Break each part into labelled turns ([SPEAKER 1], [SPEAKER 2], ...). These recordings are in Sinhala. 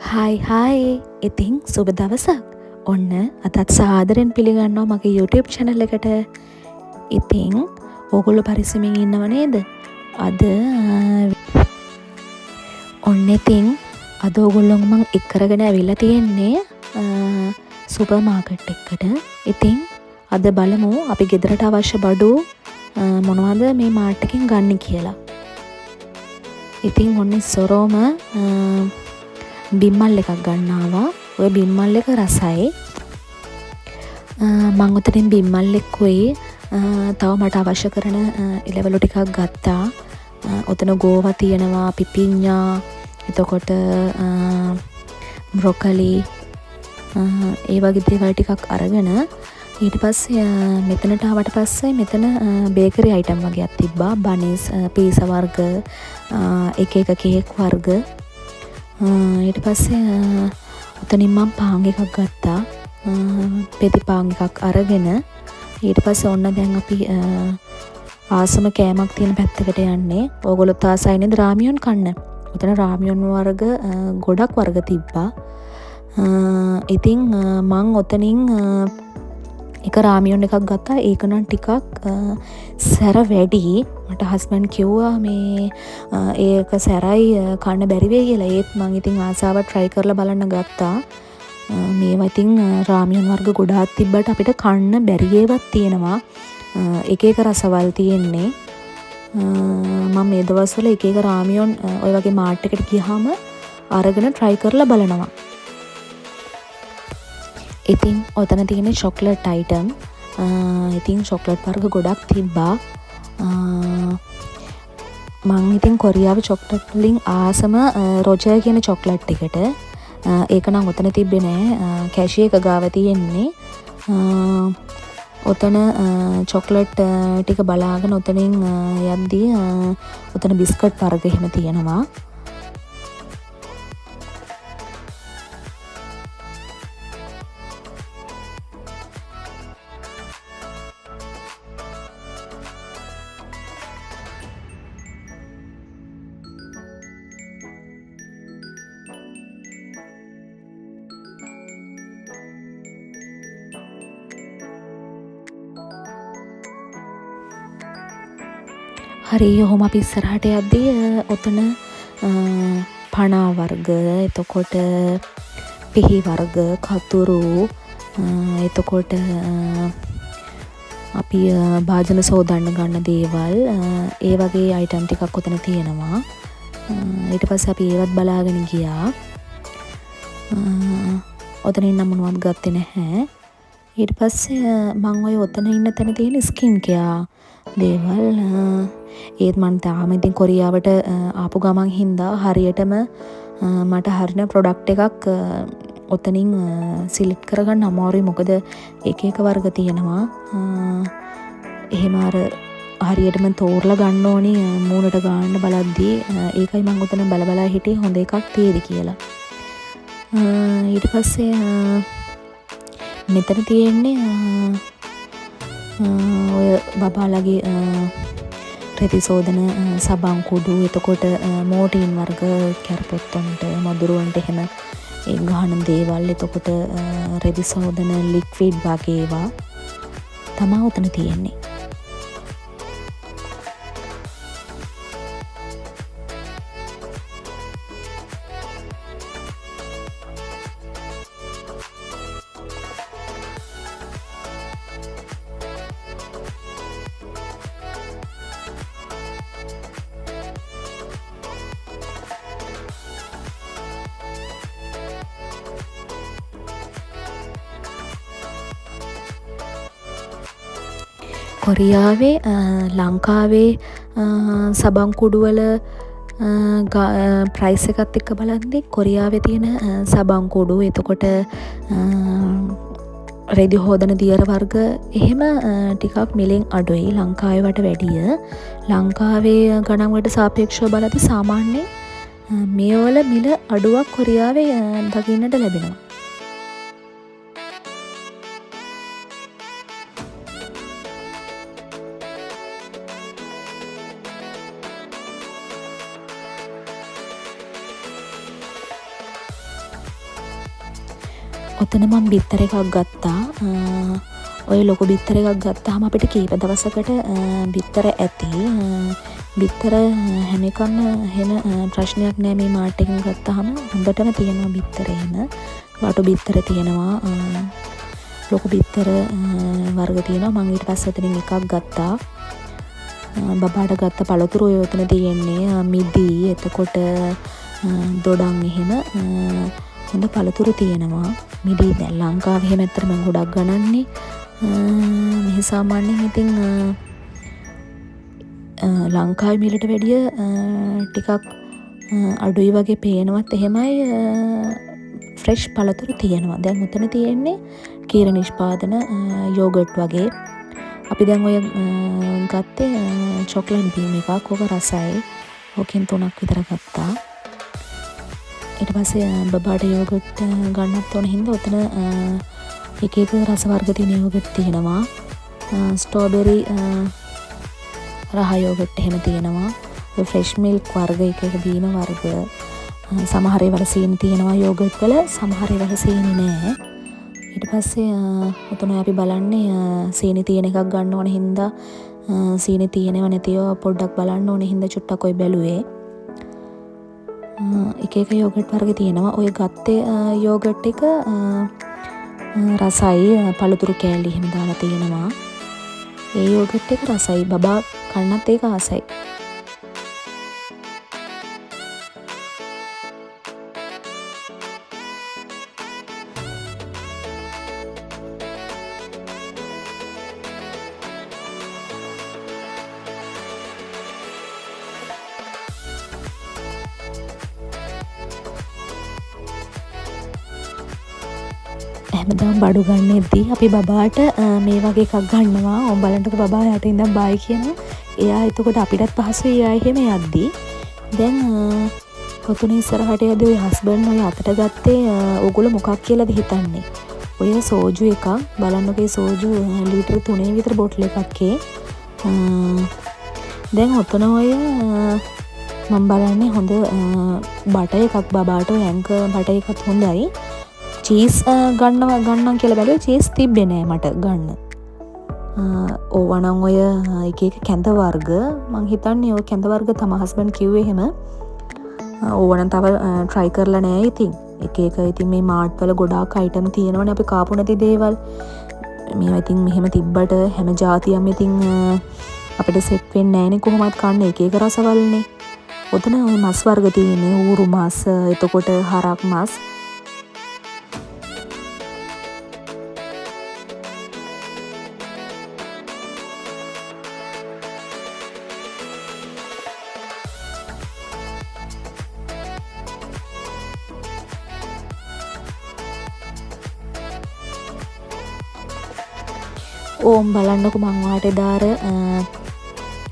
[SPEAKER 1] හයි ඉතිං සුබ දවසක් ඔන්න අතත් සාදරෙන් පිළිගන්නවා මගේ YouTube channel එකට. ඉතිං ඕගොල්ලෝ පරිස්සමින් ඉන්නව නේද? අද ඔන්න ඉතිං අද ඕගොල්ලොන් මං එක්කරගෙන ඇවිල්ලා තියෙන්නේ සුපර් මාකට් එකට. ඉතිං අද බලමු අපි ගෙදරට අවශ්‍ය බඩු මොනවද මේ මාර්ට් එකෙන් ගන්න කියලා. ඉතිං ඔන්න ඉස්සරෝම බිම්මල් එකක් ගන්නවා. ඔය බිම්මල් එක රසයි. මං උතරින් බිම්මල් එක්කුයි තව මට අවශ්‍ය කරන එළවලු ටිකක් ගත්තා. ඔතන ගෝවා තියෙනවා, පිපිඤ්ඤා, එතකොට බ්‍රොකලි, ඒ වගේ දේවල් ටිකක් අරගෙන ඊට පස්සේ මෙතනට ආවට පස්සේ මෙතන බේකරි අයිටම් වගේක් තිබ්බා. බනිස්, පීසා වර්ග, එක කේක් වර්ග. ඊට පස්සේ උතනින් මම පාන් එකක් ගත්තා. පෙති පාන් එකක් අරගෙන ඊට පස්සේ ඔන්න දැන් අපි ආසම කෑමක් තියෙන පැත්තකට යන්නේ. ඕගොල්ලෝ ආසයි නේද රාමියන් කන්න? උතන රාමියන් වර්ග ගොඩක් වර්ග තිබ්බා. ඉතින් මං ඔතනින් එක රාමියන් එකක් ගත්තා. ඒක නම් ටිකක් සැර වැඩි. මට හස්බන්ඩ් කිව්වා මේ ඒක සැරයි කන්න බැරි වෙයි කියලා. ඒත් මං ඉතින් ආසාවට try කරලා බලන්න ගත්තා. මේවා ඉතින් රාමියන් වර්ග ගොඩාක් තිබ්බට අපිට කන්න බැරි ඒවත් තියෙනවා. එක එක රසවල් තියෙන්නේ. මම මේ දවස්වල එක එක රාමියන් ඔය වගේ මාර්ට් එකට ගියාම අරගෙන try කරලා බලනවා. ඉතින් ඔතන තියෙන චොක්ලට් අයිටම්. ඉතින් චොක්ලට් වර්ග ගොඩක් තිබ්බා. මං ඉතින් කොරියාවේ චොක්ලට් වලින් ආසම රොජර් කියන චොක්ලට් එකට. ඒක නම් ඔතන තිබ්බේ නෑ. කැෂිය එක ගාව තියෙන්නේ. ඔතන චොක්ලට් ටික බලාගෙන ඔතනින් යද්දී ඔතන බිස්කට් වර්ග එහෙම තියෙනවා. හරි ඔහොම අපි ඉස්සරහට යද්දී ඔතන පනා වර්ග, එතකොට පිහි වර්ග, කතුරු, එතකොට අපි භාජන සෝදන්න ගන්න දේවල්, ඒ වගේ අයිටම් ටිකක් ඔතන තියෙනවා. ඊට පස්සේ අපි ඒවත් බලාගෙන ගියා. ඔතනින් නම් මොනවත් ගත්තේ නැහැ. ඊට පස්සේ මං ඔය ඔතන ඉන්න තැන තියෙන ස්කින් කෙයා දේවල්. ඒත් මම තාම ඉතින් කොරියාවට ආපු ගමන් හින්දා හරියටම මට හරින ප්‍රොඩක්ට් එකක් ඔතනින් සිලෙක්ට් කරගන්න අමාරුයි. මොකද එක එක වර්ග තියෙනවා. එහෙම අර හරියටම තෝරලා ගන්න ඕනි මූණට ගන්න බලද්දී. ඒකයි මම ඔතන බලා හිටියේ හොඳ එකක් තියෙදි කියලා. ඊට පස්සේ මෙතන තියෙන්නේ ඔය බබාලගේ රෙදි සෝදන සබන් කුඩු, එතකොට මෝටීන් වර්ග, කැරපොත්තොන්ට, මදුරුවන්ට එහෙම ඒ ගහන දේවල්, එතකොට රෙදි සෝදන ලික්විඩ් වගේ ඒවා තමයි උතන තියෙන්නේ. කොරියාවේ ලංකාවේ සබන් කුඩුවල ප්‍රයිස් එකත් එක්ක බලද්දී කොරියාවේ තියෙන සබන් කුඩු, එතකොට රෙදි හෝදන දියර වර්ග එහෙම ටිකක් මිලෙන් අඩුයි ලංකාවේ වට වැඩිය. ලංකාවේ ගණන් වලට සාපේක්ෂව බලද්දී සාමාන්‍යයෙන් මේ වල මිල අඩුවක් කොරියාවේ දකින්නට ලැබෙනවා. ඔතන මම බිත්තර එකක් ගත්තා. ඔය ලොකු බිත්තර එකක් ගත්තාම අපිට කීප දවසකට බිත්තර ඇති. බිත්තර හැම එකම එහෙම ප්‍රශ්නයක් නෑ. මේ මාර්ට් එකෙන් ගත්තාම හොඳටම තියෙනවා බිත්තර එහෙම. වටු බිත්තර තියෙනවා. ලොකු බිත්තර වර්ග තියෙනවා. මම ඊට පස්සේ එතනින් එකක් ගත්තා. බබාට ගත්ත පළතුරු ඔය ඔතන තියෙන්නේ. මිදි, එතකොට දොඩම් එහෙම හොඳ පළතුරු තියෙනවා. මිදි දැන් ලංකාවේ එහෙම ඇත්තටම ගොඩක් ගණන්නේ. මෙහි සාමාන්‍යයෙන් ඉතින් ලංකාවේ මිලට වැඩිය ටිකක් අඩුයි වගේ පේනවත් එහෙමයි. ෆ්‍රෙෂ් පළතුරු තියෙනවා. දැන් උතන තියෙන්නේ කීර නිෂ්පාදන යෝගට් වගේ. අපි දැන් ඔය ගත්තේ චොක්ලට් බීම් එකක්. ඕක රසයි. ඕකෙන් 3ක් විතර ගත්තා. ඊට පස්සේ බබාට යෝගට් ගන්නත් ඕන හින්දා උතන එක එක රස වර්ග තියෙන යෝගට් තියෙනවා. ස්ට්‍රෝබෙරි රහ යෝගට් එහෙම තියෙනවා. ෆ්‍රෙෂ් මිල්ක් වර්ග එක එක බීම වර්ග. සමහර ඒවල සීනි තියෙනවා යෝගට් වල, සමහර ඒවල සීනි නෑ. ඊට පස්සේ උතන අපි බලන්නේ සීනි තියෙන එකක් ගන්න ඕන හින්දා සීනි තියෙනව නැතිව පොඩ්ඩක් බලන්න ඕන හින්දා චුට්ටක් ඔය බැලුවේ. එක එක යෝගට් වර්ග තියෙනවා. ඔය ගත්තේ යෝගට් එක රසයි, පළතුරු කෑලි එහෙම දාලා තියෙනවා. ඒ යෝගට් එක රසයි. බබා කන්නත් ඒක ආසයි. හැමදාම බඩු ගන්නෙද්දී අපි බබාට මේ වගේ එකක් ගන්නවා. ඔය බලන්නකො බබා යට ඉඳන් බයි කියනවා. එයා එතකොට අපිටත් පහසුයි එයා එහෙම යද්දී. දැන් කොතුනේ ඉස්සරහට යද්දී ඔය හස්බන්ඩ් ඔය අතට ගත්තේ ඕගොල්ලෝ මොකක් කියලාද හිතන්නේ? ඔය සෝජු එකක් බලන්නකෝ. සෝජු ලීටර් 3 විතර බොටල් එකක්ේ. දැන් ඔතන ඔය මම බලන්නේ හොඳ බට එකක් බබාට. ඔය ඇන්ක බට එකත් හොඳයි. චීස් ගන්නම් කියලා බැලුවේ චීස් තිබ්බේ නෑ මට ගන්න. ඕවනම් ඔය එක එක කැඳ වර්ග මං හිතන්නේ ඔය කැඳ වර්ග තමයි හස්බන්ඩ් කිව්වේ එහෙම. ඕවනම් තව try කරලා නෑ ඉතින්. එක එක ඉතින් මේ මාර්ට් වල ගොඩාක් අයිටම් තියෙනවනේ අපි කාපු නැති දේවල්. මේවා ඉතින් මෙහෙම තිබ්බට හැම જાතියක්ම ඉතින් අපිට සෙට් වෙන්නේ නෑනේ කොහොමවත් කන්න එක එක රසවල්නේ. ඔතන ඔය මස් වර්ග තියෙන්නේ. ඌරු මස්, එතකොට හරක් මස්. ඕම් බලන්නකො මං වාට දාර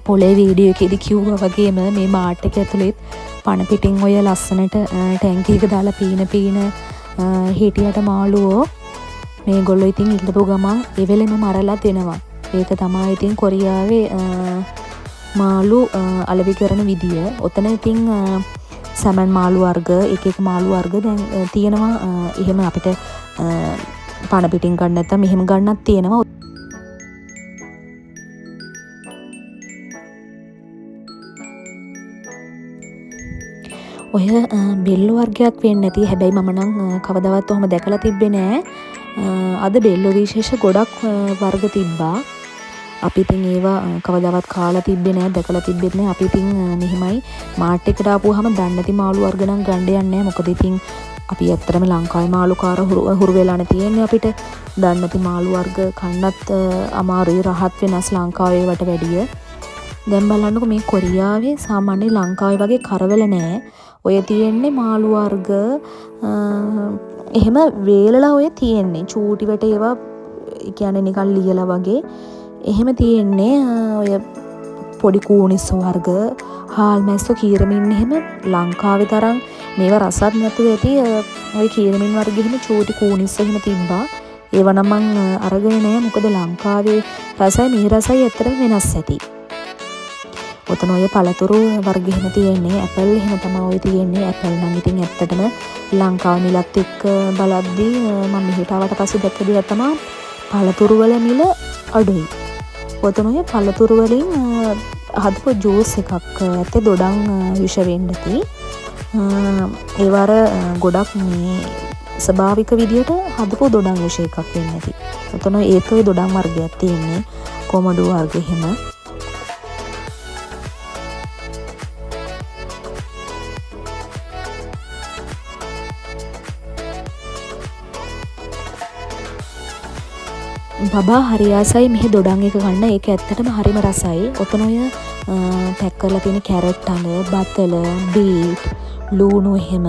[SPEAKER 1] පොලේ වීඩියෝ එකේදී කිව්වා වගේම මේ මාර්ට් එක ඇතුළෙත් පණ පිටින් ඔය ලස්සනට ටැංකි එක දාලා පීන හිටියට මාළුවෝ මේගොල්ලෝ ඉතින් ඉල්ලපු ගමන් ඒ වෙලෙම මරලා දෙනවා. ඒක තමයි ඉතින් කොරියාවේ මාළු අලෙවි කරන විදිය. ඔතන ඉතින් සැමන් මාළු වර්ග එක එක මාළු වර්ග දැන් තියෙනවා. එහෙම අපිට පණ පිටින් ගන්න නැත්නම් මෙහෙම ගන්නත් තියෙනවා. ඔය බෙල්ලෝ වර්ගයක් වෙන්නේ නැති. හැබැයි මම නම් කවදාවත් ඔහම දැකලා තිබ්බේ නෑ. අද බෙල්ලෝ විශේෂ ගොඩක් වර්ග තිබ්බා. අපි ඉතින් ඒවා කවදාවත් කාලා තිබ්බේ නෑ, දැකලා තිබ්බෙත් නෑ. අපි ඉතින් මෙහෙමයි මාර්ට් එකට ආපුවාම දන්නේ නැති මාළු වර්ග නම් ගන්න යන්නේ නෑ. මොකද ඉතින් අපි ඇත්තටම ලංකාවේ මාළු කාර හුරු වෙලානේ තියෙන්නේ. අපිට දන්නේ නැති මාළු වර්ග කන්නත් අමාරුයි. රහත් වෙනස් ලංකාවේ වට වැඩිය. දැන් බලන්නකො මේ කොරියාවේ සාමාන්‍ය ලංකාවේ වගේ කරවල නෑ. ඔය තියෙන්නේ මාළු වර්ග එහෙම වේලලා ඔය තියෙන්නේ. චූටිවට ඒවා කියන්නේ නිකන් ලියලා වගේ එහෙම තියෙන්නේ. ඔය පොඩි කූනිස් වර්ග, හාල් මැස්සෝ, කීරමින් එහෙම ලංකාවේ තරම් මේවා රසත් නැතුව ඇති. ඔය කීරමින් වර්ග එහෙම චූටි කූනිස් එහෙම තිබ්බා. ඒව නම් මං අරගෙන නෑ. මොකද ලංකාවේ රසයි මේ රසයි ඇත්තටම වෙනස් ඇති. ඔතන ඔය පළතුරු වර්ග එහෙම තියෙන්නේ. ඇපල් එහෙම තමයි ඔය තියෙන්නේ. ඇපල් නම් ඉතින් ඇත්තටම ලංකාව මිලත් එක්ක බලද්දී මම මෙහෙට ආවට පස්සේ දැක්ක දේ තමයි පළතුරු වල මිල අඩුයි. ඔතන ඔය පළතුරු වලින් හදපු ජූස් එකක් ඇත්තේ දොඩම් විෂ වෙන්න ඇති. ඒවර ගොඩක් මේ ස්වභාවික විදියට හදපු දොඩම් විෂ එකක් වෙන්න ඇති. ඔතන ඒත් ඔය දොඩම් වර්ගයක් තියෙන්නේ. කොමඩු වර්ග එහෙම. බබා හරි ආසයි මෙහි දොඩම් එක ගන්න. ඒක ඇත්තටම හරිම රසයි. ඔතන ඔය පැක් කරලා තියෙන කැරට් අල, බතල, බීට්, ලූණු එහෙම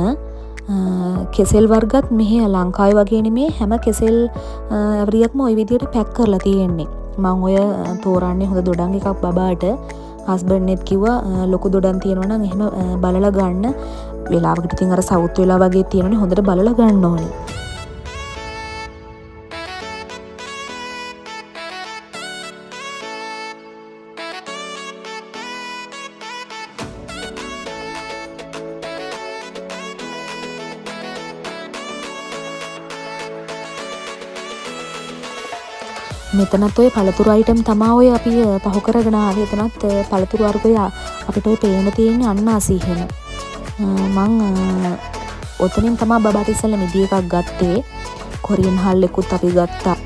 [SPEAKER 1] කෙසෙල් වර්ගත් මෙහි ලංකාවේ වගේ නෙමේ හැම කෙසෙල් ඇවරියක්ම ওই විදියට පැක් කරලා තියෙන්නේ. මම ඔය තෝරන්නේ හොඳ දොඩම් එකක් බබාට. හස්බන්ඩ්නෙත් කිව්වා ලොකු දොඩම් තියෙනවා නම් එහෙම බලලා ගන්න. වෙලාවකට ඉතින් අර සවුත් වෙලා වගේ තියෙනවනේ හොඳට බලලා ගන්න ඕනේ. මෙතනත් ඔය පළතුරු අයිටම් තමා ඔය අපි පහු කරගෙන ආවේ. එතනත් පළතුරු වර්ගය අපිට ඔය පේන්න තියෙන්නේ අන්නාසි එහෙම. මං ඔතනින් තමා බබාට ඉස්සෙල්ලා මිදි එකක් ගත්තේ. කොරියන් හල් එකකුත් අපි ගත්තා.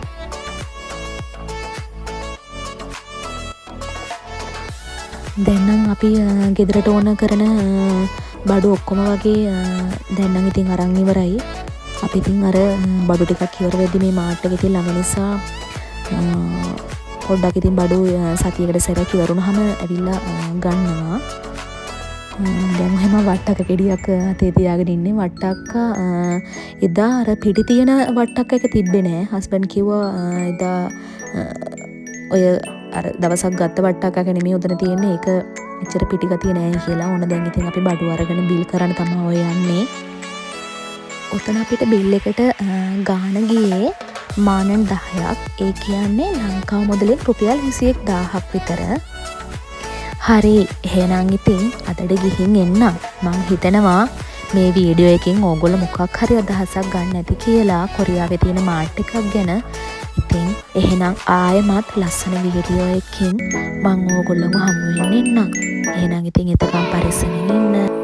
[SPEAKER 1] දැන් නම් අපි ගෙදරට ඕන කරන බඩු ඔක්කොම වගේ දැන් නම් ඉතින් අරන් ඉවරයි. අපි ඉතින් අර බඩු ටිකක් ඉවර වෙද්දි මේ මාට් එකේ ඉතින් ළඟ නිසා පොඩ්ඩක් ඉතින් බඩු සතියකට සැරයක් ඉවරුනහම ඇවිල්ලා ගන්නවා. දැන් එහෙම වට්ටක ගෙඩියක් අතේ තියාගෙන ඉන්නේ. වට්ටක්ක එදා අර පිටි තියෙන වට්ටක්ක එක තිබ්බේ නෑ. හස්බන්ඩ් කිව්වා එදා ඔය අර දවසක් ගත්ත වට්ටක්ක නෙමෙයි උතන තියෙන්නේ. ඒක එච්චර පිටි ගතිය නෑ කියලා. ඕන දැන් ඉතින් අපි බඩු අරගෙන බිල් කරන්න තමයි ඔය යන්නේ. ඔතන අපිට බිල් එකට ගාන ගියේ මානන් 10ක්. ඒ කියන්නේ ලංකාව මුදලින් රුපියල් 21000ක් විතර. හරි එහෙනම් ඉතින් අදට ගිහින් එන්නම්. මං හිතනවා මේ වීඩියෝ එකෙන් ඕගොල්ලෝ මොකක් හරි අදහසක් ගන්න ඇති කියලා කොරියාවේ තියෙන මාට් එකක් ගැන. ඉතින් එහෙනම් ආයෙමත් ලස්සන වීඩියෝ එකකින් මං ඕගොල්ලෝව හමු වෙන්න එන්නම්. එහෙනම් ඉතින් එතකම් පරිස්සමෙන් ඉන්න.